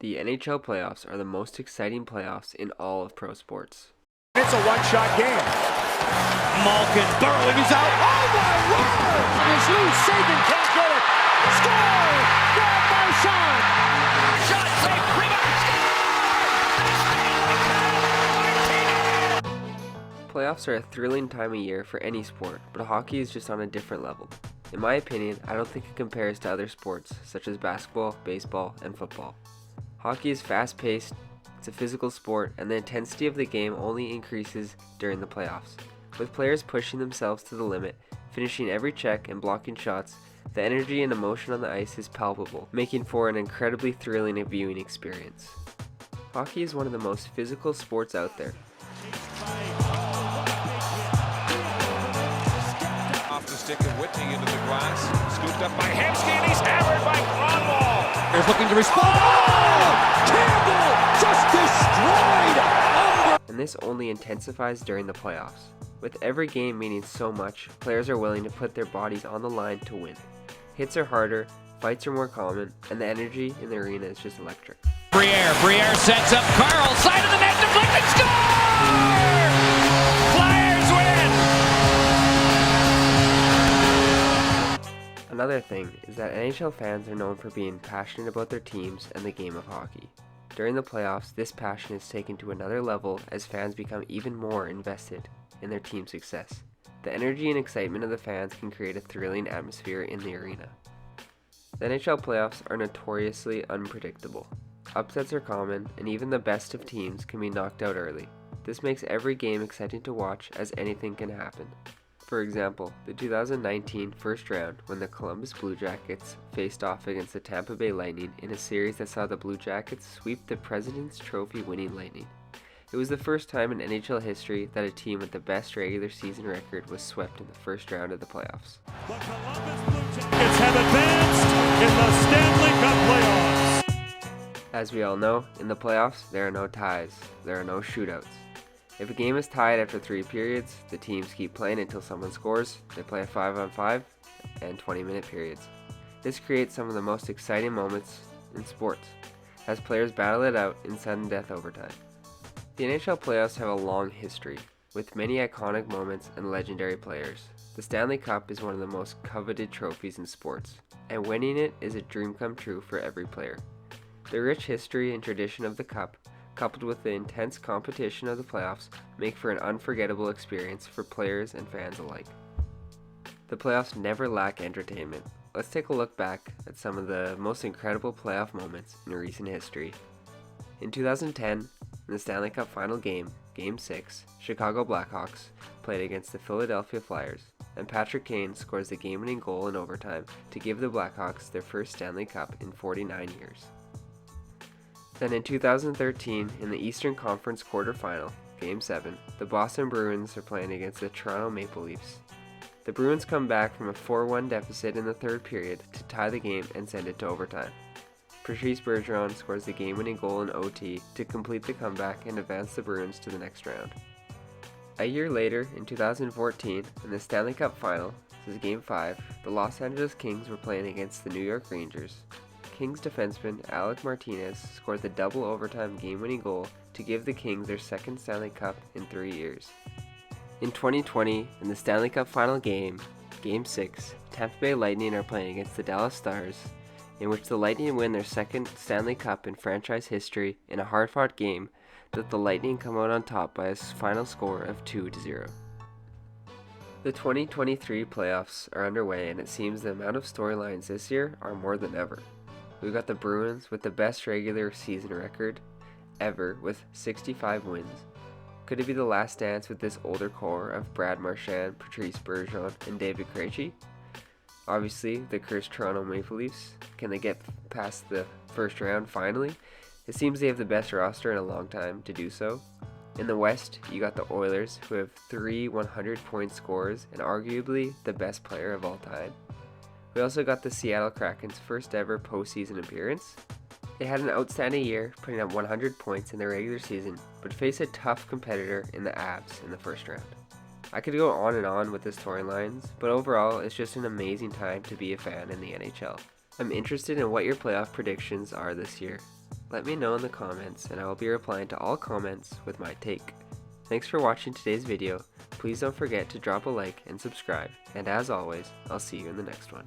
The NHL playoffs are the most exciting playoffs in all of pro sports. It's a one-shot game. Malkin burrowing, he's out. Oh my word! And it's loose. Sagan can't get it. Score! Brad Marchand! Shot, take, rebound, Playoffs are a thrilling time of year for any sport, but hockey is just on a different level. In my opinion, I don't think it compares to other sports such as basketball, baseball, and football. Hockey is fast-paced, it's a physical sport, and the intensity of the game only increases during the playoffs. With players pushing themselves to the limit, finishing every check, and blocking shots, the energy and emotion on the ice is palpable, making for an incredibly thrilling viewing experience. Hockey is one of the most physical sports out there. Off the stick of Whitney into the glass, scooped up by Hemsky, and he's hammered by Kronwall. Here's looking to respond. Campbell just destroyed! And this only intensifies during the playoffs. With every game meaning so much, players are willing to put their bodies on the line to win. Hits are harder, fights are more common, and the energy in the arena is just electric. Briere sets up Carl, side of the net, deflected, score! Flyers win! Another thing is that NHL fans are known for being passionate about their teams and the game of hockey. During the playoffs, this passion is taken to another level as fans become even more invested in their team's success. The energy and excitement of the fans can create a thrilling atmosphere in the arena. The NHL playoffs are notoriously unpredictable. Upsets are common, and even the best of teams can be knocked out early. This makes every game exciting to watch as anything can happen. For example, the 2019 first round when the Columbus Blue Jackets faced off against the Tampa Bay Lightning in a series that saw the Blue Jackets sweep the President's Trophy winning Lightning. It was the first time in NHL history that a team with the best regular season record was swept in the first round of the playoffs. The Columbus Blue Jackets have advanced in the Stanley Cup playoffs. As we all know, in the playoffs, there are no ties, there are no shootouts. If a game is tied after 3 periods, the teams keep playing until someone scores. They play a 5-on-5 and 20-minute periods. This creates some of the most exciting moments in sports, as players battle it out in sudden death overtime. The NHL playoffs have a long history, with many iconic moments and legendary players. The Stanley Cup is one of the most coveted trophies in sports, and winning it is a dream come true for every player. The rich history and tradition of the Cup, coupled with the intense competition of the playoffs, make for an unforgettable experience for players and fans alike. The playoffs never lack entertainment. Let's take a look back at some of the most incredible playoff moments in recent history. In 2010, in the Stanley Cup final game, Game 6, Chicago Blackhawks played against the Philadelphia Flyers, and Patrick Kane scores the game-winning goal in overtime to give the Blackhawks their first Stanley Cup in 49 years. Then in 2013, in the Eastern Conference quarterfinal, Game 7, the Boston Bruins are playing against the Toronto Maple Leafs. The Bruins come back from a 4-1 deficit in the third period to tie the game and send it to overtime. Patrice Bergeron scores the game-winning goal in OT to complete the comeback and advance the Bruins to the next round. A year later, in 2014, in the Stanley Cup Final, this is Game 5, the Los Angeles Kings were playing against the New York Rangers. Kings defenseman Alec Martinez scored the double overtime game-winning goal to give the Kings their second Stanley Cup in 3 years. In 2020, in the Stanley Cup final game, Game 6, Tampa Bay Lightning are playing against the Dallas Stars, in which the Lightning win their second Stanley Cup in franchise history in a hard-fought game that the Lightning come out on top by a final score of 2-0. The 2023 playoffs are underway, and it seems the amount of storylines this year are more than ever. We've got the Bruins with the best regular season record ever with 65 wins. Could it be the last dance with this older core of Brad Marchand, Patrice Bergeron, and David Krejci? Obviously, the cursed Toronto Maple Leafs. Can they get past the first round finally? It seems they have the best roster in a long time to do so. In the West, you got the Oilers, who have 3 100-point scorers and arguably the best player of all time. We also got the Seattle Kraken's first ever postseason appearance. They had an outstanding year, putting up 100 points in the regular season, but faced a tough competitor in the Avs in the first round. I could go on and on with the storylines, but overall, it's just an amazing time to be a fan in the NHL. I'm interested in what your playoff predictions are this year. Let me know in the comments and I will be replying to all comments with my take. Thanks for watching today's video. Please don't forget to drop a like and subscribe. And as always, I'll see you in the next one.